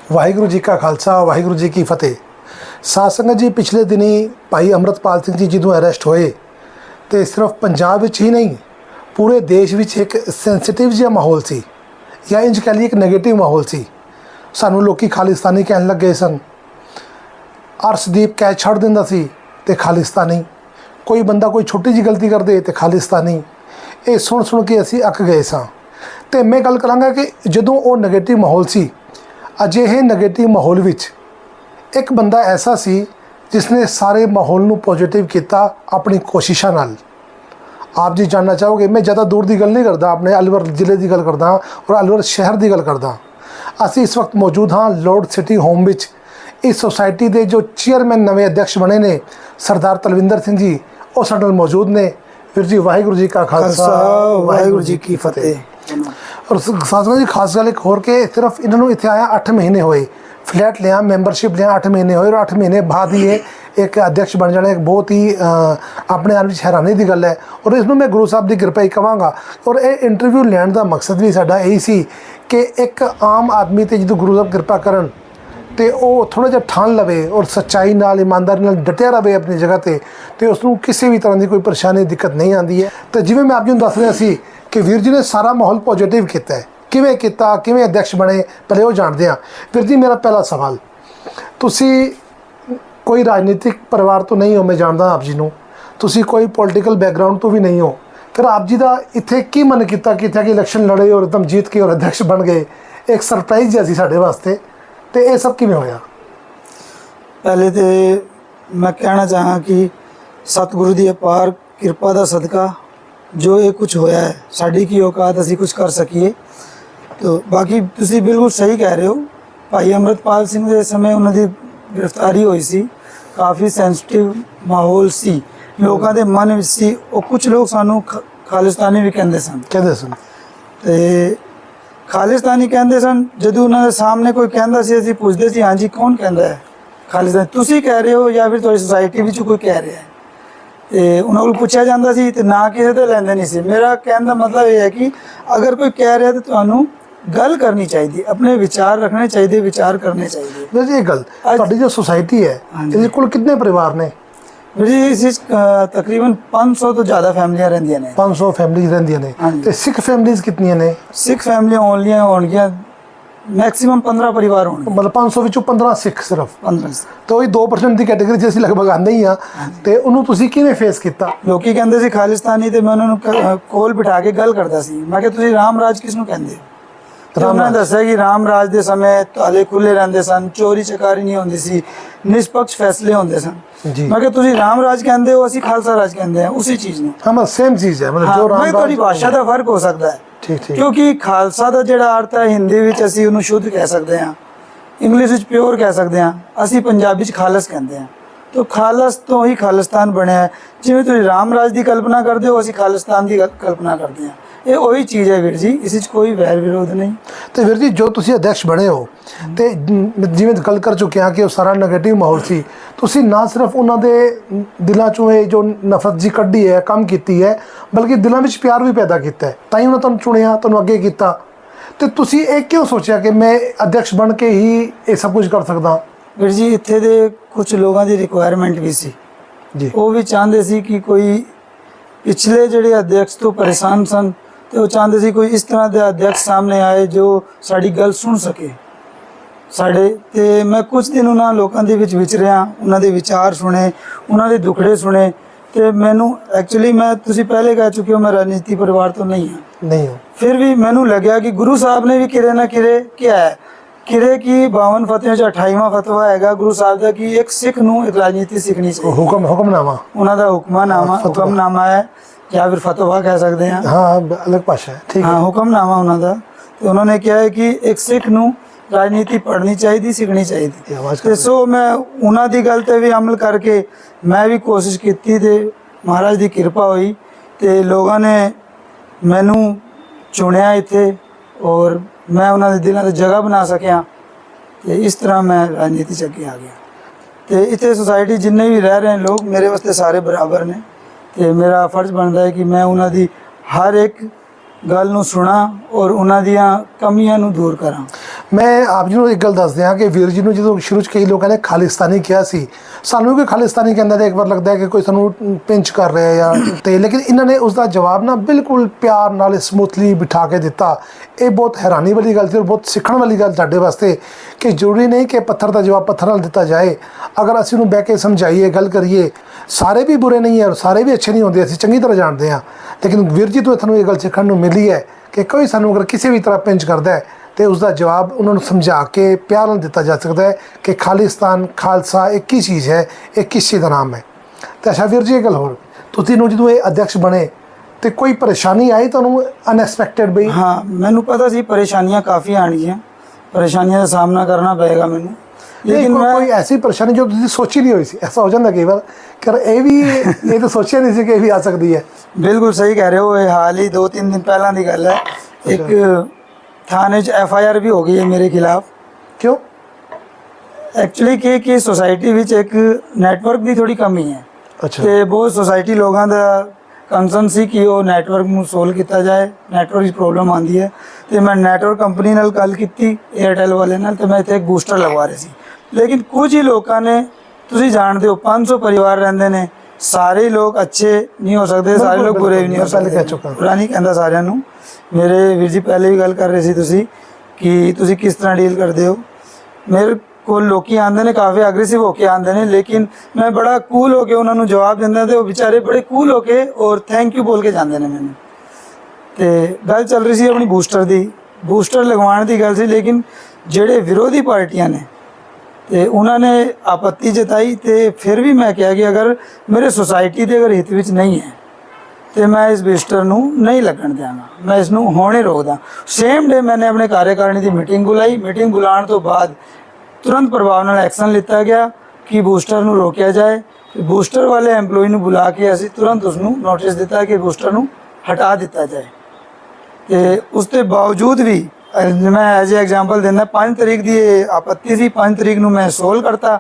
वाहिगुरू जी का खालसा वाहिगुरू जी की फतेह। साध संगत जी, पिछले दिनी भाई अमृतपाल सिंह जी जो अरेस्ट होए तो सिर्फ पंजाब विच ही नहीं पूरे देश विच एक सेंसिटिव जिहा माहौल सी, या इंज कह लीए एक नैगेटिव माहौल सी। सानू लोकी खालिस्तानी कहन लग गए सन। अर्शदीप कैद छड़ दिंदा सी ते खालिस्तानी, कोई बंदा कोई छोटी जी गलती कर दे तो खालिस्तानी। ये सुन के असी अक गए सां। ते मैं गल करांगा कि जदों वो नैगेटिव माहौल सी, अजिहे नैगेटिव माहौल विच एक बंदा ऐसा सी जिसने सारे माहौल नू पॉजिटिव किया अपनी कोशिशों नाल। आप जी जानना चाहोगे, मैं ज़्यादा दूर की गल नहीं करता, अपने अलवर जिले की गल करदा और अलवर शहर की गल करदा। असी इस वक्त मौजूद हाँ लॉर्ड सिटी होम विच। इस सोसाइटी के जो चेयरमैन नवे अध्यक्ष बने ने सरदार तलविंदर सिंह जी, वो साडे नाल मौजूद ने। फिर जी वाहिगुरू जी का खालसा वाहिगुरू जी की फतेह। और साथ जी खास गल एक होर के सिर्फ इन्होंने इतने आया 8 महीने होए, फ्लैट लिया, मैंबरशिप लिया 8 महीने होए, और 8 महीने बाद ही ये एक अध्यक्ष बन जाना एक बहुत ही अपने आप में हैरानी की गल है। और इसमें मैं गुरु साहब की कृपा ही कहांगा। और ये इंटरव्यू लैन का मकसद भी साडा यही सी कि एक आम आदमी ते जो गुरु साहब कृपा करन तो वह थोड़ा जिहा ठान लवे और सच्चाई नाल ईमानदारी नाल डटिया रहे अपनी जगह पर, तो उसनूं किसी भी तरह की कोई परेशानी दिक्कत नहीं आती है। तो जिवें मैं आप जी दस रहा सी कि वीर जी ने सारा माहौल पॉजिटिव किया है, किवें किया, किवें अध्यक्ष बने, पहले वो जानते हैं। वीर जी मेरा पहला सवाल, तुसी कोई राजनीतिक परिवार तो नहीं हो, मैं जानता आप जी नूं, तुसी कोई पॉलिटिकल बैकग्राउंड तो भी नहीं हो, फिर आप जी का इत्थे की मन किया कि इलैक्शन लड़े और एकदम जीत के और अध्यक्ष बन गए? एक सरप्राइज जिहा सी साडे वास्ते, तो ये सब किवें होया? पहले तो मैं कहना चाहां कि सतगुरु की अपार किरपा का सदका जो ये कुछ होया है, साड़ी की औकात असी कुछ कर सकीए। तो बाकी तुसी बिल्कुल सही कह रहे हो। भाई अमृतपाल सिंह के समय उन्होंने गिरफ्तारी हुई सी, काफ़ी सेंसिटिव माहौल सी, लोगों के मन में सी। और कुछ लोग सानू खालिस्तानी भी कहते सन ते खालिस्तानी कहते सन। जदों उन्होंने सामने कोई कहता सी, असीं पुछदे सी, हाँ जी कौन कहता है खालिस्तानी, तुसी कह रहे हो या फिर तुहाडी सोसाइटी विच कोई कह रहा है? तो उन्होंने को पूछा जाता सी तो ना किसी तो लेंदे नहीं सी। मेरा कहने का मतलब ये है कि अगर कोई कह रहा है तो तुहानू गल करनी चाहिए, अपने विचार रखने चाहिए, विचार करने चाहिए। वैसे ये गल तुहाडी जो सोसाइटी है इसदे कोल कितने परिवार ने? जी तकरीबन 500 तो ज़्यादा फैमिलियां रहिंदियां ने। 500 फैमिलीज रहिंदियां ने। ते सिख फैमिलीज कितनी ने? सिख फैमिलियां ओनलियां होणगियां मैक्सिमम 15 परिवार होंगे। मतलब 500 विचों 15 सिख सिर्फ? 15। तो वही 2% की कैटेगरी जैसी लगभग आंदे ही हाँ। तो उन्होंने तुसी किवें फेस किया? लोग कहते सी खालिस्तानी, तो मैं उन्होंने कोल बिठा के गल करता सी। मैं कहा तुसी राम राज किसनूं कहंदे हो? उन्होंने दस्सिया कि राम राज के समय ताले खुले रहंदे सन, चोरी चकारी नहीं होंदी सी, निष्पक्ष फैसले होंदे सन। मैं कहा तुसी राम राज कहंदे हो, असीं खालसा राज कहंदे हैं, उसी चीज़ नूं। हाँ सेम चीज़ है, मतलब जो राम राज। थोड़ी भाषा का फर्क हो सकता है। ठीक ठीक। क्योंकि खालसा का जिहड़ा अर्थ है हिंदी विच असीं उहनूं शुद्ध कह सकते हैं, इंग्लिश विच प्योर कह सकते हैं, असीं पंजाबी च खालस कहते हैं। तो खालस तो ही खालिस्तान बनया है। जिवें तुसीं राम राज की कल्पना करते हो, असीं खालिस्तान की कल्पना करते हैं। ये वही चीज़ है वीर जी, इस कोई वैर विरोध नहीं। तो वीर जी जो तुसी अध्यक्ष बने हो, तो जिवें गल कर चुके हैं कि वो सारा नैगेटिव माहौल सी, तुसी ना सिर्फ उन्होंने दिलों चों ये जो नफरत जी कढ़ी है, कम की है, बल्कि दिलों में प्यार भी पैदा किया है, तां ही उन्होंने तुहानूं चुनिया, तुहानूं अगे किया। तो तुसी एक क्यों सोचा कि मैं अध्यक्ष बन के ही ये सब कुछ कर सकदा? वीर जी इत्थे दे कुछ लोगों की रिक्वायरमेंट भी सी जी, वो भी चाहते सी कि कोई पिछले जिहड़े अध्यक्ष तो परेशान सन, तो वो चाहते सी कोई इस तरह के अध्यक्ष सामने आए जो साड़ी गल सुन सके साढ़े। तो मैं कुछ दिन उन्होंने लोगों के विच विचरिया, उन्होंने विचार सुने, उन्होंने दुखड़े सुने। तो मैनू एक्चुअली मैं तुसी पहले कह चुके हो मैं राजनीति परिवार तो नहीं हाँ, फिर भी मैनू लग्या कि गुरु साहब ने भी किरे ना किरे क्या है, किरे की 52 फतवियां 28वां फतवा है गुरु साहब का कि एक सिख नूं एक राजनीति सीखनी चाहिए। हुक्मनामा उन्होंने हुक्मनामा है या फिर फतवा कह सकते हैं। हाँ अलग भाषा है, ठीक है। हाँ हुक्मनामा उन्होंने। तो उन्होंने क्या है कि एक सिख नूं राजनीति पढ़नी चाहिए, सीखनी चाहिए। सो मैं उन्हों की गल पर भी अमल करके मैं भी कोशिश की, महाराज की कृपा हुई, तो लोगों ने मैनू चुनिया इत्थे और मैं उन्होंने दिलों से जगह बना सकिया। तो इस तरह मैं राजनीति च अगे आ गया। तो इतने सोसाइटी जिन्ने भी रह रहे हैं लोग मेरे वास्ते सारे बराबर ने। तो मेरा फर्ज बनता है कि मैं उन्होंने हर एक गल नूं सुना और उन्हां दियां कमियां नूं दूर करा। ਮੈਂ ਆਪ ਜੀ ਨੂੰ ਇੱਕ ਗੱਲ ਦੱਸ ਦਿਆਂ ਕਿ ਵੀਰ ਜੀ ਨੂੰ ਜਦੋਂ ਸ਼ੁਰੂ 'ਚ ਕਈ ਲੋਕਾਂ ਨੇ ਖਾਲਿਸਤਾਨੀ ਕਿਹਾ ਸੀ, ਸਾਨੂੰ ਕੋਈ ਖਾਲਿਸਤਾਨੀ ਕਹਿੰਦਾ ਤਾਂ ਇੱਕ ਵਾਰ ਲੱਗਦਾ ਹੈ ਕਿ ਕੋਈ ਸਾਨੂੰ ਪਿੰਚ ਕਰ ਰਿਹਾ ਜਾਂ ਤੇ, ਲੇਕਿਨ ਇਹਨਾਂ ਨੇ ਉਸ ਦਾ ਜਵਾਬ ਨਾ ਬਿਲਕੁਲ ਪਿਆਰ ਨਾਲ ਸਮੂਥਲੀ ਬਿਠਾ ਕੇ ਦਿੱਤਾ। ਇਹ ਬਹੁਤ ਹੈਰਾਨੀ ਵਾਲੀ ਗੱਲ ਸੀ ਔਰ ਬਹੁਤ ਸਿੱਖਣ ਵਾਲੀ ਗੱਲ ਸਾਡੇ ਵਾਸਤੇ ਕਿ ਜ਼ਰੂਰੀ ਨਹੀਂ ਕਿ ਪੱਥਰ ਦਾ ਜਵਾਬ ਪੱਥਰ ਨਾਲ ਦਿੱਤਾ ਜਾਏ। ਅਗਰ ਅਸੀਂ ਉਹਨੂੰ ਬਹਿ ਕੇ ਸਮਝਾਈਏ, ਗੱਲ ਕਰੀਏ, ਸਾਰੇ ਵੀ ਬੁਰੇ ਨਹੀਂ ਹੈ ਔਰ ਸਾਰੇ ਵੀ ਅੱਛੇ ਨਹੀਂ ਹੁੰਦੇ, ਅਸੀਂ ਚੰਗੀ ਤਰ੍ਹਾਂ ਜਾਣਦੇ ਹਾਂ। ਲੇਕਿਨ ਵੀਰ ਜੀ ਤੋਂ ਤੁਹਾਨੂੰ ਇਹ ਗੱਲ ਸਿੱਖਣ ਨੂੰ ਮਿਲੀ ਹੈ ਕਿ ਕੋਈ ਸਾਨੂੰ ਅਗਰ ਕਿਸੇ ਵੀ ਤਰ੍ਹਾਂ ਪਿੰਚ ਕਰਦਾ ਹੈ ਤੇ ਉਸ ਦਾ ਜਵਾਬ ਉਹਨਾਂ ਨੂੰ ਸਮਝਾ ਕੇ ਪਿਆਰ ਨਾਲ ਦਿੱਤਾ ਜਾ ਸਕਦਾ ਹੈ ਕਿ ਖਾਲਿਸਤਾਨ ਖਾਲਸਾ ਇੱਕ ਹੀ ਚੀਜ਼ ਹੈ, ਇੱਕ ਹੀ ਚੀਜ਼ ਦਾ ਨਾਮ ਹੈ। ਤੇ ਅੱਛਾ ਵੀਰ ਜੀ, ਇਹ ਗੱਲ ਹੋਰ, ਤੁਸੀਂ ਨੂੰ ਜਦੋਂ ਇਹ ਅਧਿਅਕਸ਼ ਬਣੇ ਤੇ ਕੋਈ ਪਰੇਸ਼ਾਨੀ ਆਈ ਤੁਹਾਨੂੰ ਅਨਐਕਸਪੈਕਟਡ ਬਈ? हाँ, मैंने पता सी परेशानियां काफ़ी आनी, परेशानियों का सामना करना पड़ेगा मैंने, लेकिन लेकिन मैं कोई ऐसी परेशानी जो ਤੁਸੀਂ ਸੋਚੀ ਨਹੀਂ ਹੋਈ ਸੀ? ऐसा हो जाता कई बार कि ਇਹ ਤਾਂ ਸੋਚਿਆ ਨਹੀਂ ਸੀ ਕਿ ਇਹ ਵੀ ਆ ਸਕਦੀ ਹੈ। बिल्कुल सही कह रहे हो। ये हाल ही 2-3 दिन पहला की गल है, एक थाने च FIR भी हो गई है मेरे खिलाफ। क्यों? एक्चुअली कि सोसाइटी विच एक नैटवर्क की थोड़ी कमी है अच्छा, ਤੇ ਬਹੁਤ ਸੋਸਾਇਟੀ ਲੋਕਾਂ ਦਾ ਕੰਸਰਨ ਸੀ ਕਿ ਉਹ ਨੈਟਵਰਕ ਨੂੰ ਸੋਲਵ ਕੀਤਾ ਜਾਏ। ਨੈਟਵਰਕ ਦੀ ਪ੍ਰੋਬਲਮ ਆਉਂਦੀ ਹੈ ਤੇ ਮੈਂ ਨੈਟਵਰਕ ਕੰਪਨੀ ਨਾਲ ਗੱਲ ਕੀਤੀ, ਏਅਰਟੈਲ ਵਾਲੇ ਨਾਲ, ਤੇ ਮੈਂ ਇੱਥੇ ਇੱਕ ਬੂਸਟਰ ਲਗਵਾ ਰਹੀ ਸੀ। ਲੇਕਿਨ ਕੁਝ ਹੀ ਲੋਕਾਂ ਨੇ, ਤੁਸੀਂ ਜਾਣਦੇ ਹੋ 500 ਪਰਿਵਾਰ ਰਹਿੰਦੇ ਨੇ, ਸਾਰੇ ਲੋਕ ਅੱਛੇ ਨਹੀਂ ਹੋ ਸਕਦੇ, ਸਾਰੇ ਲੋਕ ਬੁਰੇ ਵੀ ਨਹੀਂ ਹੋ ਪਹਿਲੇ ਕਹਿ ਸਕਦੇ। ਚੁੱਕਾ। ਬੁਰਾ ਨਹੀਂ ਕਹਿੰਦਾ ਸਾਰਿਆਂ ਨੂੰ। ਮੇਰੇ ਵੀਰ ਜੀ ਪਹਿਲੇ ਵੀ ਗੱਲ ਕਰ ਰਹੇ ਸੀ ਤੁਸੀਂ ਕਿ ਤੁਸੀਂ ਕਿਸ ਤਰ੍ਹਾਂ ਡੀਲ ਕਰਦੇ ਹੋ। ਮੇਰੇ ਕੋਲ ਲੋਕੀ ਆਉਂਦੇ ਨੇ, ਕਾਫੀ ਐਗਰੈਸਿਵ ਹੋ ਕੇ ਆਉਂਦੇ ਨੇ, ਲੇਕਿਨ ਮੈਂ ਬੜਾ ਕੂਲ ਹੋ ਕੇ ਉਹਨਾਂ ਨੂੰ ਜਵਾਬ ਦਿੰਦਾ ਤੇ ਉਹ ਵਿਚਾਰੇ ਬੜੇ ਕੂਲ ਹੋ ਕੇ ਔਰ ਥੈਂਕ ਯੂ ਬੋਲ ਕੇ ਜਾਂਦੇ ਨੇ ਮੈਨੂੰ। ਤੇ ਗੱਲ ਚੱਲ ਰਹੀ ਸੀ ਆਪਣੀ ਬੂਸਟਰ ਦੀ, ਬੂਸਟਰ ਲਗਵਾਉਣ ਦੀ ਗੱਲ ਸੀ, ਲੇਕਿਨ ਜਿਹੜੇ ਵਿਰੋਧੀ ਪਾਰਟੀਆਂ ਨੇ ਤੇ ਉਹਨਾਂ ਨੇ ਆਪੱਤੀ ਜਤਾਈ। ਤੇ ਫਿਰ ਵੀ ਮੈਂ ਕਿਹਾ ਕਿ ਅਗਰ ਮੇਰੇ ਸੁਸਾਇਟੀ ਦੇ ਅਗਰ ਹਿੱਤ ਵਿੱਚ ਨਹੀਂ ਹੈ ਤੇ ਮੈਂ ਇਸ ਬੂਸਟਰ ਨੂੰ ਨਹੀਂ ਲੱਗਣ ਦਿਆਂਗਾ, ਮੈਂ ਇਸ ਨੂੰ ਹੋਣੇ ਰੋਕਦਾ। ਸੇਮ ਡੇ ਮੈंने ਆਪਣੇ ਕਾਰਜਕਾਰਨੀ ਦੀ ਮੀਟਿੰਗ ਬੁਲਾਈ। ਮੀਟਿੰਗ ਬੁਲਾਉਣ ਤੋਂ ਬਾਅਦ तुरंत प्रभाव ਨਾਲ ਐਕਸ਼ਨ ਲਿੱਤਾ ਗਿਆ ਕਿ ਬੂਸਟਰ ਨੂੰ ਰੋਕਿਆ ਜਾਏ। ਬੂਸਟਰ ਵਾਲੇ EMPLOYE ਨੂੰ ਬੁਲਾ ਕੇ ਅਸੀਂ ਤੁਰੰਤ ਉਸ ਨੂੰ ਨੋਟਿਸ ਦਿੱਤਾ ਕਿ ਬੂਸਟਰ ਨੂੰ ਹਟਾ ਦਿੱਤਾ ਜਾਏ। ਤੇ ਉਸ ਦੇ ਬਾਵਜੂਦ ਵੀ ਮੈਂ ਐਜ਼ ਐਗਜ਼ਾਮਪਲ ਦਿੰਦਾ, 5 ਤਰੀਕ ਦੀ ਆਪੱਤੀ ਸੀ, 5 ਤਰੀਕ ਨੂੰ ਮੈਂ ਸੋਲਵ ਕਰਤਾ।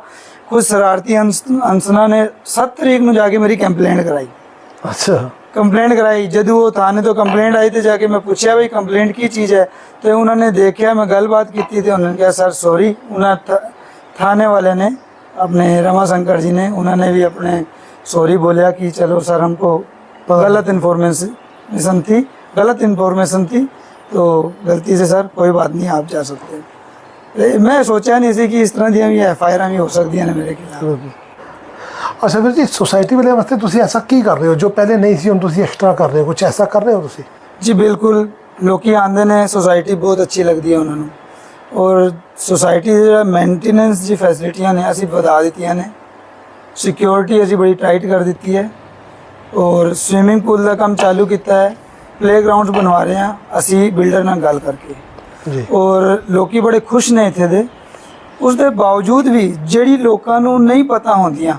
ਕੁਝ ਸ਼ਰਾਰਤੀ ਅਨਸਰਾਂ ਨੇ 7 ਤਰੀਕ ਨੂੰ ਜਾ ਕੇ ਮੇਰੀ ਕੰਪਲੇਂਟ ਕਰਾਈ। अच्छा, ਕੰਪਲੇਂਟ ਕਰਾਈ। ਜਦੋਂ ਉਹ ਥਾਣੇ ਤੋਂ ਕੰਪਲੇਂਟ ਆਈ ਤੇ ਜਾ ਕੇ ਮੈਂ ਪੁੱਛਿਆ ਬਈ ਕੰਪਲੇਂਟ ਕੀ ਚੀਜ਼ ਹੈ, ਤੇ ਉਹਨਾਂ ਨੇ ਦੇਖਿਆ, ਮੈਂ ਗੱਲਬਾਤ ਕੀਤੀ ਤੇ ਉਹਨਾਂ ਨੇ ਕਿਹਾ ਸਰ ਸੌਰੀ। ਉਹਨਾਂ थाने वाले ने, अपने रमा शंकर जी ने, उन्होंने भी अपने सॉरी बोलिया कि चलो सर हमको गलत इन्फॉर्मेशन थी, तो गलती से सर कोई बात नहीं, आप जा सकते हैं। मैं सोचा नहीं सी कि इस तरह दी भी FIR भी हो सकती हैं मेरे खिलाफ। अच्छा ਵੀਰ ਜੀ, सोसाइटी वाले वास्ते ਤੁਸੀਂ ऐसा ਕੀ ਕਰ ਰਹੇ ਹੋ ਜੋ ਪਹਿਲੇ ਨਹੀਂ ਸੀ, ਹੁਣ ਤੁਸੀਂ ਐਕਸਟਰਾ ਕਰ ਰਹੇ ਹੋ, ਕੁਝ ਐਸਾ ਕਰ ਰਹੇ ਹੋ ਤੁਸੀਂ? जी बिल्कुल, लोग आते हैं, सोसाइटी बहुत अच्छी लगती है उन्होंने, और सोसाइटी जो मेंटेनेंस जी फैसिलिटियां ने असी बढ़ा दी ने, सिक्योरिटी असी बड़ी टाइट कर दी है, और स्विमिंग पूल का काम चालू किया है, प्लेग्राउंड बनवा रहे हैं असी बिल्डर नाल गल करके जी। और लोग बड़े खुश ने इत्थे दे। उसके बावजूद भी ਜਿਹੜੀ ਲੋਕਾਂ ਨੂੰ नहीं पता होंदियां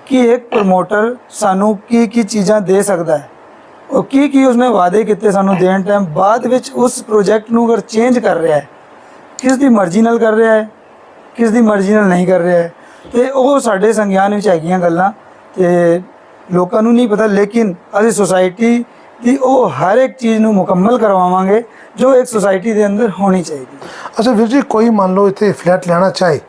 कि एक प्रमोटर सानू की चीज़ां दे सकता है और की उसने वादे किए सानू देन टाइम बाद विच उस प्रोजेक्ट नू अगर चेंज कर रहा है, किस दी मर्जी नाल कर रहा है, किस दी मर्जी नाल नहीं कर रहा है, तो वो साडे संज्ञान विच हैगियां गल्लां ते लोकां नू नहीं पता। लेकिन असीं सोसाइटी दी वो हर एक चीज़ नू मुकम्मल करवावांगे जो एक सोसाइटी दे अंदर होनी चाहिए। अच्छा ਵੀਰ ਜੀ, ਕੋਈ ਮੰਨ ਲਓ ਇੱਥੇ ਫਲੈਟ ਲੈਣਾ ਚਾਹੇ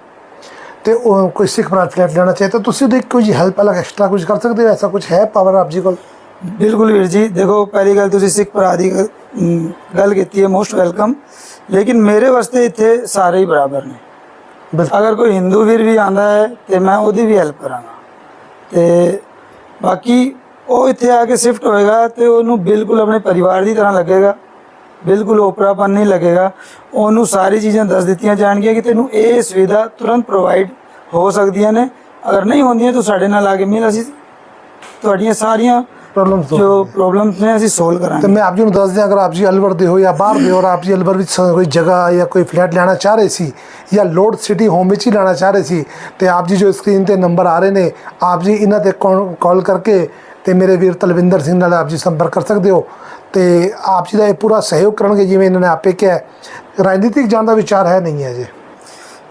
ਤੇ ਉਹ ਕੋਈ ਸਿੱਖ ਭਰਾ ਫਲੈਟ ਲੈਣਾ ਚਾਹੇ ਤਾਂ ਤੁਸੀਂ ਉਹਦੀ ਕੋਈ ਹੈਲਪ ਅਲੱਗ ਐਕਸਟਰਾ ਕੁਝ ਕਰ ਸਕਦੇ ਹੋ? ਐਸਾ ਕੁਝ ਹੈ ਪਾਵਰ ਆਪ ਜੀ ਕੋਲ? बिल्कुल वीर जी, देखो पहली गल तुसीं सिख भरा दी गल कीती है, मोस्ट वेलकम। लेकिन मेरे वास्ते इत्थे सारे ही बराबर ने। बिल्कुल। अगर कोई हिंदू वीर भी आंदा है तो मैं उसकी भी हेल्प करांगा, तो बाकी वो इत्थे आके शिफ्ट होएगा तो उन्होंने बिल्कुल अपने परिवार की तरह लगेगा, बिल्कुल ओपरापन नहीं लगेगा। उन्होंने सारी चीज़ां दस दित्तियां जाणगियां कि तैनूं ये सुविधा तुरंत प्रोवाइड हो सकदियां ने। अगर नहीं होंदियां तो साडे नाल आके मिल, असीं ਤੁਹਾਡੀਆਂ ਸਾਰੀਆਂ ਜੋ ਪ੍ਰੋਬਲਮਸ ਨੇ ਅਸੀਂ ਸੋਲਵ ਕਰਾਂਗੇ। ਤੇ ਮੈਂ ਆਪ ਜੀ ਨੂੰ ਦੱਸ ਦਿਆਂ, ਅਗਰ ਆਪ ਜੀ ਅਲਵਰ ਦੇ ਹੋ ਜਾਂ ਬਾਹਰ ਦੇ ਹੋ ਔਰ ਆਪ ਜੀ ਅਲਵਰ ਵਿੱਚ ਕੋਈ ਜਗ੍ਹਾ ਜਾਂ ਕੋਈ ਫਲੈਟ ਲੈਣਾ ਚਾਹ ਰਹੇ ਸੀ ਜਾਂ ਲੋਡ ਸਿਟੀ ਹੋਮ ਵਿੱਚ ਹੀ ਲੈਣਾ ਚਾਹ ਰਹੇ ਸੀ ਤੇ ਆਪ ਜੀ ਜੋ ਸਕਰੀਨ ਤੇ ਨੰਬਰ ਆ ਰਹੇ ਨੇ, ਆਪ ਜੀ ਇਹਨਾਂ ਤੇ ਕਾਲ ਕਰਕੇ ਤੇ ਮੇਰੇ ਵੀਰ ਤਲਵਿੰਦਰ ਸਿੰਘ ਨਾਲ ਆਪ ਜੀ ਸੰਪਰਕ ਕਰ ਸਕਦੇ ਹੋ ਤੇ ਆਪ ਜੀ ਦਾ ਇਹ ਪੂਰਾ ਸਹਿਯੋਗ ਕਰਨਗੇ। ਜਿਵੇਂ ਇਹਨਾਂ ਨੇ ਆਪੇ ਕਿਹਾ, ਰਾਜਨੀਤਿਕ ਜਾਣ ਦਾ ਵਿਚਾਰ ਹੈ ਨਹੀਂ ਹੈ ਜੀ?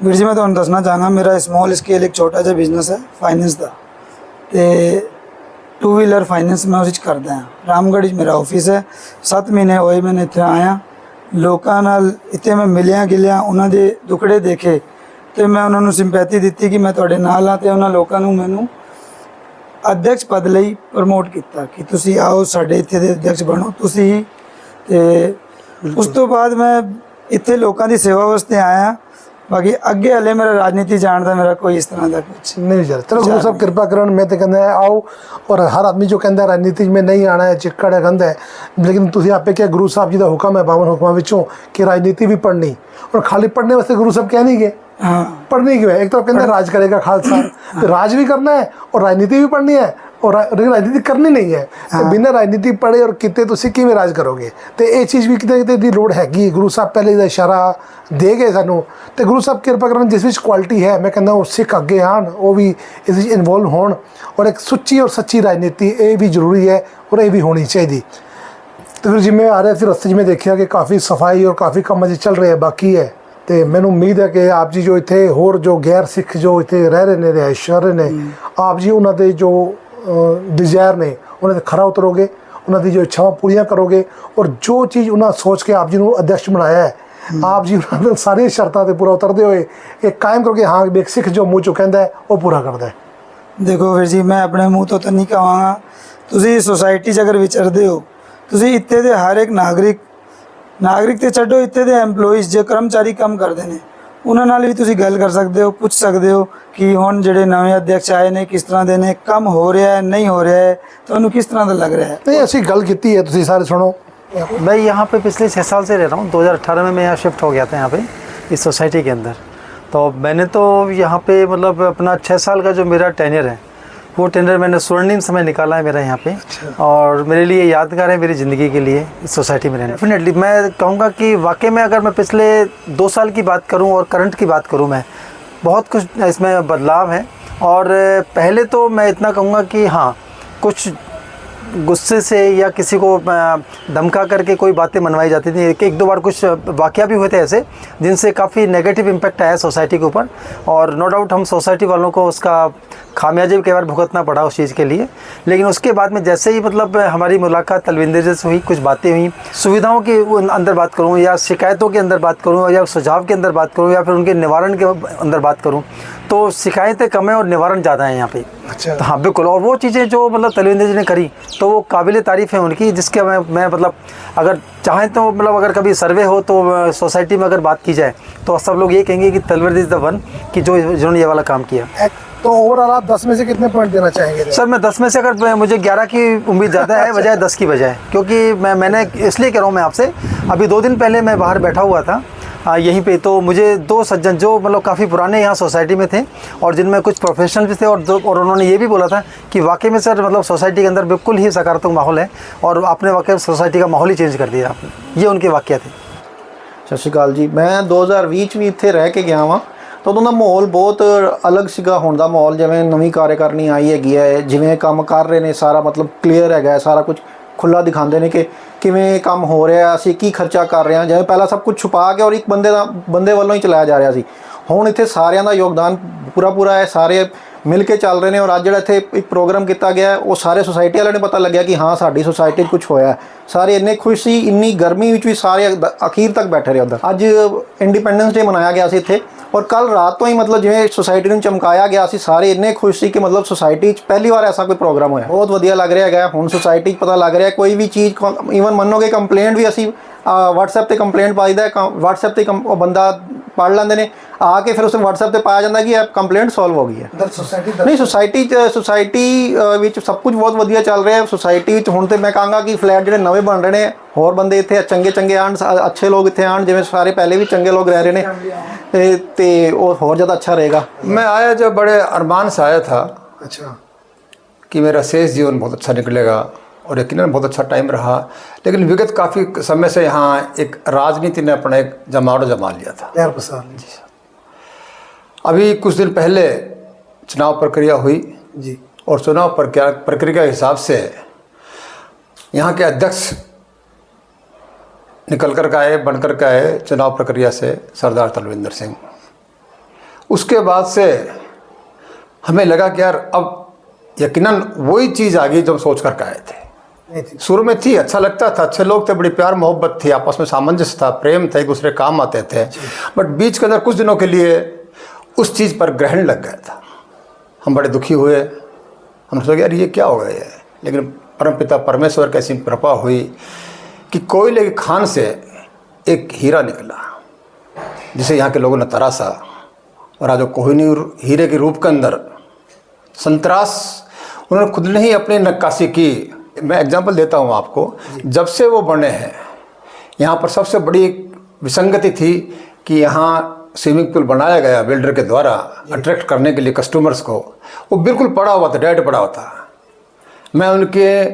ਵੀਰ ਜੀ, ਮੈਂ ਤੁਹਾਨੂੰ ਦੱਸਣਾ ਚਾਹਾਂਗਾ, ਮੇਰਾ ਸਮਾਲ ਸਕੇਲ ਇੱਕ ਛੋਟਾ ਜਿਹਾ ਬਿਜ਼ਨਸ ਹੈ ਫਾਈਨੈਂਸ ਦਾ, ਤੇ 2 व्हीलर फाइनेंस मैं उस करदा हाँ। रामगढ़ मेरा ऑफिस है। 7 महीने होए मैंने इत्थे आया ਲੋਕਾਂ ਨਾਲ ਇੱਥੇ ਮੈਂ ਮਿਲਿਆ ਗਿਲਿਆ, ਉਹਨਾਂ ਦੇ ਦੁੱਖੜੇ ਦੇਖੇ ਤੇ ਮੈਂ ਉਹਨਾਂ ਨੂੰ ਸਿੰਪੈਥੀ ਦਿੱਤੀ ਕਿ ਮੈਂ ਤੁਹਾਡੇ ਨਾਲ ਹਾਂ, ਤੇ ਉਹਨਾਂ ਲੋਕਾਂ ਨੂੰ ਮੈਨੂੰ ਅਧਿਕਸ਼ ਪਦ ਲਈ ਪ੍ਰਮੋਟ ਕੀਤਾ ਕਿ ਤੁਸੀਂ ਆਓ ਸਾਡੇ ਇੱਥੇ ਦੇ ਅਧਿਕਸ਼ ਬਣੋ ਤੁਸੀਂ। ਤੇ ਉਸ ਤੋਂ ਬਾਅਦ ਮੈਂ ਇੱਥੇ ਲੋਕਾਂ ਦੀ ਸੇਵਾ ਵਾਸਤੇ ਆਇਆ। ਬਾਕੀ ਅੱਗੇ ਹਲੇ ਮੇਰਾ ਰਾਜਨੀਤੀ ਜਾਣ ਦਾ ਮੇਰਾ ਕੋਈ ਇਸ तरह का कुछ नहीं जा रहा। चलो गुरु साहब कृपा करन, मैं तो कहना है आओ, और हर आदमी जो कहता है राजनीति में नहीं आना है चिक्कड़ है गंद है, लेकिन तुम आपे क्या गुरु साहब जी का हुक्म है 52 हुक्मां विचों कि राजनीति भी पढ़नी, और खाली पढ़ने वास्ते गुरु साहब कह नहीं गए, हाँ पढ़नी क्यों है? एक तो कहते राज करेगा खालसा, तो राज भी करना है और राजनीति भी पढ़नी है, और राजनीति करनी नहीं है। तो बिना राजनीति पढ़े और किते तुसी किवें राज करोगे? तो ये चीज़ भी किते किते दी लोड़ हैगी। गुरु साहब पहले दा इशारा दे गए सानू, तो गुरु साहब कृपा करन जिस विच क्वालिटी है, मैं कहना वो सिख अगे आन, वो भी इस विच इन्वॉल्व होण, और एक सुच्ची और सच्ची राजनीति ये भी जरूरी है और ये भी होनी चाहिए। तो गुरु जी मैं आ रहा सी रस्ते में देखा कि काफ़ी सफाई और काफ़ी काम अजे चल रहे हैं बाकी है, तो मैंने उम्मीद है कि आप जी जो इतने होर जो गैर सिख जो इतने रह रहे ने रिहायश कर रहे ने, आप जी उन्होंने जो डिज़ायर ने उन्होंने खरा उतरोगे, उन्होंने जो इच्छावां पूरियां करोगे, और जो चीज़ उन्होंने सोच के आप जी को अध्यक्ष बनाया है, आप जी उन्होंने सारी शर्तां ते पूरा उतरते हुए एक कायम करोगे। हाँ एक सिख जो मूँह चो कहता है वो पूरा करता है। देखो वीर जी मैं अपने मूँह तो नहीं कहांगा, तुसी सोसाइटी 'ਚ अगर विचरदे हो, तुसी इत्थे दे हर एक नागरिक ते छड्डो, इत्थे दे एम्पलॉइज़ जो कर्मचारी काम करते हैं उन्होंने नाल भी तुसी गल कर सकते हो, पूछ सकते हो कि हुण जिहड़े नवे अध्यक्ष आए ने किस तरह दे ने, काम हो रहा है नहीं हो रहा है, तुहानूं किस तरह का लग रहा है? नहीं असी गल की है, तुसी सारे सुनो। मैं यहाँ पे पिछले 6 साल से रह रहा हूँ। 2018 में मैं यहाँ शिफ्ट हो गया था यहाँ पे इस सोसाइटी के अंदर। तो मैंने तो यहाँ पे मतलब अपना 6 साल का जो मेरा टेन्योर है वो टेन्योर मैंने स्वर्णिम समय निकाला है मेरा यहाँ पे। और मेरे लिए यादगार है मेरी ज़िंदगी के लिए इस सोसाइटी में रहना। डेफिनेटली मैं कहूँगा कि वाकई में अगर मैं पिछले 2 साल की बात करूँ और करंट की बात करूँ, मैं बहुत कुछ इसमें बदलाव है। और पहले तो मैं इतना कहूँगा कि हाँ कुछ गुस्से से या किसी को धमका करके कोई बातें मनवाई जाती थी। एक दो बार कुछ वाक़या भी हुए थे ऐसे जिनसे काफ़ी नेगेटिव इम्पैक्ट आया सोसाइटी के ऊपर, और नो डाउट हम सोसाइटी वालों को उसका खामियाजा भी कई बार भुगतना पड़ा उस चीज़ के लिए। लेकिन उसके बाद में जैसे ही मतलब हमारी मुलाकात तलविंदर जी से हुई, कुछ बातें हुई, सुविधाओं के अंदर बात करूँ या शिकायतों के अंदर बात करूँ या सुझाव के अंदर बात करूँ या फिर उनके निवारण के अंदर बात करूँ, तो शिकायतें कम है और निवारण ज़्यादा है यहाँ पे। अच्छा तो हाँ बिल्कुल। और वो चीज़ें जो मतलब तलविंदर जी ने करी तो वो काबिल तारीफ़ है उनकी, जिसके मैं मतलब अगर चाहें तो मतलब अगर कभी सर्वे हो तो सोसाइटी में अगर बात की जाए तो सब लोग ये कहेंगे कि तलविंदर इज़ द वन कि जो जिन्होंने ये वाला काम किया। तो ओवरऑल आप 10 में से कितने पॉइंट देना चाहेंगे? सर मैं 10 में से अगर मुझे 11 की उम्मीद ज़्यादा है बजाय 10 की बजाय, क्योंकि मैंने इसलिए कह रहा हूँ मैं आपसे, अभी 2 दिन पहले मैं बाहर बैठा हुआ था यहीं पे, तो मुझे 2 सज्जन जो मतलब काफ़ी पुराने यहाँ सोसाइटी में थे और जिनमें कुछ प्रोफेशनल भी थे, और उन्होंने ये भी बोला था कि वाकई में सर मतलब सोसाइटी के अंदर बिल्कुल ही सकारात्मक माहौल है और आपने वाकई सोसाइटी का माहौल ही चेंज कर दिया आपने। ये उनके वाक़या थे। ਸਤਿ ਸ਼੍ਰੀ ਅਕਾਲ ਜੀ। ਮੈਂ 2020 ਵੀ ਇੱਥੇ ਰਹਿ ਕੇ ਗਿਆ ਵਾਂ, ਤਾਂ ਉਦੋਂ ਦਾ ਮਾਹੌਲ ਬਹੁਤ ਅਲੱਗ ਸੀਗਾ। ਹੁਣ ਦਾ ਮਾਹੌਲ ਜਿਵੇਂ ਨਵੀਂ ਕਾਰਜਕਾਰਨੀ ਆਈ ਹੈਗੀ ਹੈ, ਜਿਵੇਂ ਕੰਮ ਕਰ ਰਹੇ ਨੇ ਸਾਰਾ ਮਤਲਬ ਕਲੀਅਰ ਹੈਗਾ, ਸਾਰਾ ਕੁਝ ਖੁੱਲ੍ਹਾ ਦਿਖਾਉਂਦੇ ਨੇ ਕਿ ਕਿਵੇਂ ਕੰਮ ਹੋ ਰਿਹਾ, ਅਸੀਂ ਕੀ ਖਰਚਾ ਕਰ ਰਹੇ ਹਾਂ। ਜਿਵੇਂ ਪਹਿਲਾਂ ਸਭ ਕੁਝ ਛੁਪਾ ਕੇ ਔਰ ਇੱਕ ਬੰਦੇ ਵੱਲੋਂ ਹੀ ਚਲਾਇਆ ਜਾ ਰਿਹਾ ਸੀ, ਹੁਣ ਇੱਥੇ ਸਾਰਿਆਂ ਦਾ ਯੋਗਦਾਨ ਪੂਰਾ ਹੈ, ਸਾਰੇ ਮਿਲ ਕੇ ਚੱਲ ਰਹੇ ਨੇ। ਔਰ ਅੱਜ ਜਿਹੜਾ ਇੱਥੇ ਇੱਕ ਪ੍ਰੋਗਰਾਮ ਕੀਤਾ ਗਿਆ ਉਹ ਸਾਰੇ ਸੁਸਾਇਟੀ ਵਾਲਿਆਂ ਨੂੰ ਪਤਾ ਲੱਗਿਆ ਕਿ ਹਾਂ ਸਾਡੀ ਸੁਸਾਇਟੀ 'ਚ ਕੁਝ ਹੋਇਆ। ਸਾਰੇ ਇੰਨੇ ਖੁਸ਼ ਸੀ, ਇੰਨੀ ਗਰਮੀ ਵਿੱਚ ਵੀ ਸਾਰੇ ਅਖੀਰ ਤੱਕ ਬੈਠੇ ਰਹੇ ਉੱਧਰ। ਅੱਜ ਇੰਡੀਪੈਂਡੈਂਸ ਡੇ ਮਨਾਇਆ ਗਿਆ ਸੀ ਇੱਥੇ, ਔਰ ਕੱਲ ਰਾਤ ਤੋਂ ਹੀ ਮਤਲਬ ਜਿਵੇਂ ਸੁਸਾਇਟੀ ਨੂੰ ਚਮਕਾਇਆ ਗਿਆ ਸੀ, ਸਾਰੇ ਇੰਨੇ ਖੁਸ਼ ਸੀ ਕਿ ਮਤਲਬ ਸੁਸਾਇਟੀ 'ਚ ਪਹਿਲੀ ਵਾਰ ਐਸਾ ਕੋਈ ਪ੍ਰੋਗਰਾਮ ਹੋਇਆ। ਬਹੁਤ ਵਧੀਆ ਲੱਗ ਰਿਹਾ ਹੈਗਾ। ਹੁਣ ਸੁਸਾਇਟੀ 'ਚ ਪਤਾ ਲੱਗ ਰਿਹਾ ਕੋਈ ਵੀ ਚੀਜ਼, ਈਵਨ ਮੰਨੋਗੇ ਕੰਪਲੇਂਟ ਵੀ ਅਸੀਂ WhatsApp ਤੇ ਕੰਪਲੇਂਟ ਪਾਈਦਾ, WhatsApp ਤੇ ਉਹ ਬੰਦਾ ਪੜ੍ਹ ਲੈਂਦੇ ਨੇ ਆ ਕੇ, ਫਿਰ ਉਸ WhatsApp ਤੇ ਪਾਇਆ ਜਾਂਦਾ ਕਿ ਇਹ ਕੰਪਲੇਂਟ ਸੋਲਵ ਹੋ ਗਈ ਹੈ। ਨਹੀਂ ਸੁਸਾਇਟੀ ਵਿੱਚ ਸਭ ਕੁਝ ਬਹੁਤ ਵਧੀਆ ਚੱਲ ਰਿਹਾ ਹੈ। ਸੁਸਾਇਟੀ ਵਿੱਚ ਹੁਣ ਤੇ ਮੈਂ ਕਹਾਂਗਾ ਕਿ ਫਲੈਟ ਜਿਹੜੇ ਨਵੇਂ ਬਣ ਰਹੇ ਨੇ, ਹੋਰ ਬੰਦੇ ਇੱਥੇ ਚੰਗੇ ਆਣ, ਅੱਛੇ ਲੋਕ ਇੱਥੇ ਆਣ, ਜਿਵੇਂ ਸਾਰੇ ਪਹਿਲੇ ਵੀ ਚੰਗੇ ਲੋਕ ਰਹਿ ਰਹੇ ਨੇ, ਤੇ ਉਹ ਹੋਰ ज़्यादा अच्छा रहेगा। मैं आया जब बड़े अरमान से आया था। अच्छा कि मेरा शेष जीवन बहुत अच्छा निकलेगा, और यकीनन बहुत अच्छा टाइम रहा। लेकिन विगत काफ़ी समय से यहाँ एक राजनीति ने अपना एक जमावड़ा जमा लिया था। यार प्रसाद जी, अभी कुछ दिन पहले चुनाव प्रक्रिया हुई जी, और चुनाव प्रक्रिया के हिसाब से यहाँ के अध्यक्ष निकल कर के आए, बन कर के आए चुनाव प्रक्रिया से, सरदार तलविंदर सिंह। उसके बाद से हमें लगा कि यार अब यकीनन वही चीज़ आ गई जो हम सोच कर के आए थे। नहीं थी। शुरू में थी, अच्छा लगता था, अच्छे लोग थे, बड़ी प्यार मोहब्बत थी, आपस में सामंजस्य था, प्रेम था, एक दूसरे काम आते थे। बट बीच के अंदर कुछ दिनों के लिए उस चीज़ पर ग्रहण लग गया था। हम बड़े दुखी हुए, हम सोचे यार ये क्या हो गया है। लेकिन परमपिता परमेश्वर की ऐसी कृपा हुई कि कोयले की खान से एक हीरा निकला, जिसे यहाँ के लोगों ने तराशा, और आज वो कोहिनूर हीरे के रूप के अंदर संतरास उन्होंने खुद ने ही अपनी नक्काशी की। मैं एग्जांपल देता हूँ आपको, जब से वो बने हैं यहाँ पर सबसे बड़ी विसंगति थी कि यहाँ स्विमिंग पूल बनाया गया बिल्डर के द्वारा अट्रैक्ट करने के लिए कस्टमर्स को, वो बिल्कुल पड़ा हुआ था, डेड पड़ा हुआ था। मैं उनके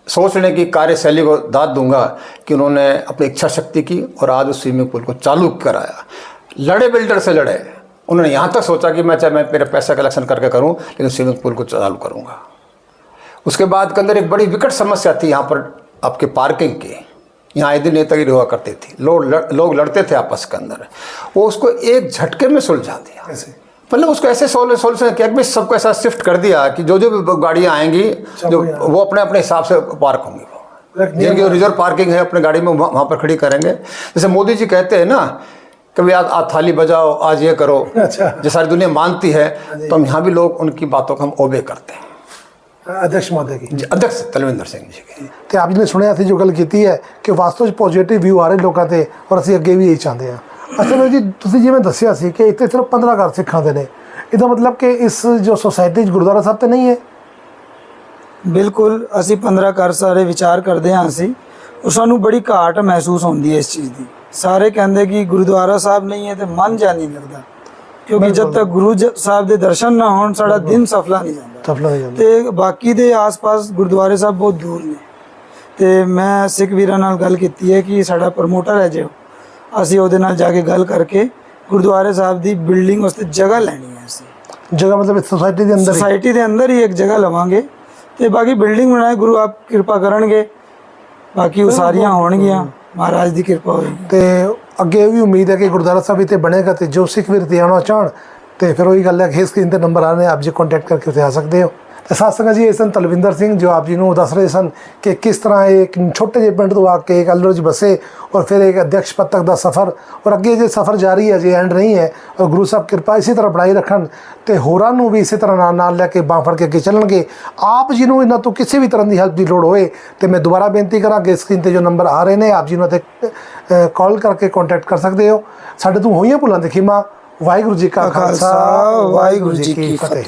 सोचने की कार्यशैली को दाद दूंगा कि उन्होंने अपनी इच्छा शक्ति की और आज उस स्विमिंग पूल को चालू कराया। लड़े, बिल्डर से लड़े, उन्होंने यहाँ तक सोचा कि मैं चाहे मैं मेरा पैसा कलेक्शन करके करूँ लेकिन स्विमिंग पूल को चालू करूँगा। उसके बाद के अंदर एक बड़ी विकट समस्या थी यहाँ पर आपके पार्किंग की। यहाँ आए दिन नेतागिरी हुआ करती थी, लोग लड़ते थे आपस के अंदर, वो उसको एक झटके में सुलझा दिया। मतलब उसको ऐसे सोल्यूशन किया कि सबको ऐसा शिफ्ट कर दिया कि जो भी गाड़ियाँ आएंगी जो वो अपने अपने हिसाब से पार्क होंगी, जिनकी रिजर्व पार्किंग है अपने गाड़ी में वहाँ पर खड़ी करेंगे। जैसे मोदी जी कहते हैं ना, कभी आज थाली बजाओ, आज ये करो, जो सारी दुनिया मानती है, तो हम यहाँ भी लोग उनकी बातों को हम ओबे करते हैं। अध्यक्ष महोदय की, अध्यक्ष तलविंदर सिंह जी की। ਤੇ ਆਪ ਜੀ ਨੇ ਸੁਣਿਆ ਸੀ ਜੋ ਗੱਲ ਕੀਤੀ ਹੈ ਕਿ ਵਾਸਤਵ ਵਿੱਚ ਪੋਜ਼ਿਟਿਵ ਵਿਊ ਆ ਰਹੇ ਲੋਕਾਂ ਤੇ, ਔਰ ਅਸੀਂ ਅੱਗੇ ਵੀ ਇਹੀ ਚਾਹੁੰਦੇ ਹਾਂ। ਅਸਲ ਵਿੱਚ ਜੀ ਤੁਸੀਂ ਜਿਵੇਂ ਦੱਸਿਆ ਸੀ ਕਿ ਇੱਥੇ ਸਿਰਫ 15 ਘਰ ਸਿੱਖਾਂ ਦੇ ਨੇ, ਇਹਦਾ ਮਤਲਬ ਕਿ ਇਸ ਜੋ ਸੋਸਾਇਟੀ 'ਚ ਗੁਰਦੁਆਰਾ ਸਾਹਿਬ ਤੇ ਨਹੀਂ ਹੈ। ਬਿਲਕੁਲ, ਅਸੀਂ 15 ਘਰ ਸਾਰੇ ਵਿਚਾਰ ਕਰਦੇ ਹਾਂ ਅਸੀਂ, ਉਹ ਸਾਨੂੰ ਬੜੀ ਘਾਟ ਮਹਿਸੂਸ ਹੁੰਦੀ ਹੈ ਇਸ ਚੀਜ਼ ਦੀ। ਸਾਰੇ ਕਹਿੰਦੇ ਕਿ ਗੁਰਦੁਆਰਾ ਸਾਹਿਬ ਨਹੀਂ ਹੈ ਤੇ ਮਨ ਜਾ ਨਹੀਂ ਲੱਗਦਾ, ਕਿਉਂਕਿ ਜਦ ਤੱਕ ਗੁਰੂ ਸਾਹਿਬ ਦੇ ਦਰਸ਼ਨ ਨਾ ਹੋਣ ਸਾਡਾ ਦਿਨ ਸਫਲਾ ਨਹੀਂ ਜਾਂਦਾ। ਸਫਲਾ ਹੋ ਜਾਂਦਾ। ਤੇ ਬਾਕੀ ਦੇ ਆਸ-ਪਾਸ ਗੁਰਦੁਆਰੇ ਸਾਹਿਬ ਬਹੁਤ ਦੂਰ ਨੇ, ਤੇ ਮੈਂ ਸਿੱਖ ਵੀਰਾਂ ਨਾਲ ਗੱਲ ਕੀਤੀ ਹੈ ਕਿ ਸਾਡਾ ਪ੍ਰਮੋਟਰ ਹੈ ਜੋ, ਅਸੀਂ ਉਹਦੇ ਨਾਲ ਜਾ ਕੇ ਗੱਲ ਕਰਕੇ ਗੁਰਦੁਆਰੇ ਸਾਹਿਬ ਦੀ ਬਿਲਡਿੰਗ ਵਾਸਤੇ ਜਗ੍ਹਾ ਲੈਣੀ ਹੈ। ਅਸੀਂ ਜਗ੍ਹਾ ਮਤਲਬ ਇਸ ਸੋਸਾਇਟੀ ਦੇ ਅੰਦਰ, ਸੋਸਾਇਟੀ ਦੇ ਅੰਦਰ ਹੀ ਇੱਕ ਜਗ੍ਹਾ ਲਵਾਂਗੇ ਤੇ ਬਾਕੀ ਬਿਲਡਿੰਗ ਬਣਾਏ, ਗੁਰੂ ਆਪ ਕਿਰਪਾ ਕਰਨਗੇ, ਬਾਕੀ ਉਸਾਰੀਆਂ ਹੋਣਗੀਆਂ, ਮਹਾਰਾਜ ਦੀ ਕਿਰਪਾ ਹੋਏਗੀ। ਤੇ ਅੱਗੇ ਇਹ ਵੀ ਉਮੀਦ ਹੈ ਕਿ ਗੁਰਦੁਆਰਾ ਸਾਹਿਬ ਇੱਥੇ ਬਣੇਗਾ ਤੇ ਜੋ ਸਿੱਖ ਵੀਰ ਤੇ ਆਉਣਾ ਚਾਹਣ ਤੇ ਫਿਰ ਉਹੀ ਗੱਲ ਹੈ ਕਿ ਸਕਰੀਨ ਤੇ ਨੰਬਰ ਆ ਰਹੇ, ਆਪ ਜੀ ਕੰਟੈਕਟ ਕਰਕੇ ਉੱਥੇ ਆ ਸਕਦੇ ਹੋ। ਤੇ ਸਾਧ ਸੰਗਤ ਜੀ, ਇਹ ਸਨ ਤਲਵਿੰਦਰ ਸਿੰਘ ਜੋ ਆਪ ਜੀ ਨੂੰ ਦੱਸ ਰਹੇ ਸਨ ਕਿ ਕਿਸ ਤਰ੍ਹਾਂ ਇੱਕ ਛੋਟੇ ਜਿਹੇ ਪਿੰਡ ਤੋਂ ਆ ਕੇ ਇੱਕ ਅਲਵਰ 'ਚ ਬਸੇ ਔਰ ਫਿਰ ਇੱਕ ਅਧਿਆਕਸ਼ ਪਦ ਤੱਕ ਦਾ ਸਫ਼ਰ, ਔਰ ਅੱਗੇ ਜੇ ਸਫ਼ਰ ਜਾਰੀ ਹੈ, ਜੇ ਐਂਡ ਨਹੀਂ ਹੈ, ਔਰ ਗੁਰੂ ਸਾਹਿਬ ਕਿਰਪਾ ਇਸੇ ਤਰ੍ਹਾਂ ਬਣਾਈ ਰੱਖਣ ਤੇ ਹੋਰਾਂ ਨੂੰ ਵੀ ਇਸੇ ਤਰ੍ਹਾਂ ਨਾਲ ਲੈ ਕੇ ਬਾਂਹ ਫੜ ਕੇ ਅੱਗੇ ਚੱਲਣਗੇ। ਆਪ ਜੀ ਨੂੰ ਇਹਨਾਂ ਤੋਂ ਕਿਸੇ ਵੀ ਤਰ੍ਹਾਂ ਦੀ ਹੈਲਪ ਦੀ ਲੋੜ ਹੋਏ ਤੇ ਮੈਂ ਦੁਬਾਰਾ ਬੇਨਤੀ ਕਰਾਂਗੇ, ਸਕਰੀਨ ਤੇ ਜੋ ਨੰਬਰ ਆ ਰਹੇ ਨੇ, ਆਪ ਜੀ ਨੂੰ ਅਤੇ ਕਾਲ ਕਰਕੇ ਕੰਟੈਕਟ ਕਰ ਸਕਦੇ ਹੋ। ਸਾਡੇ ਤੋਂ ਹੋਈਆਂ ਭੁੱਲਾਂ ਦੀ ਖਿਮਾ। ਵਾਹਿਗੁਰੂ ਜੀ ਕਾ ਖਾਲਸਾ, ਵਾਹਿਗੁਰੂ ਜੀ ਕੀ ਫਤਿਹ।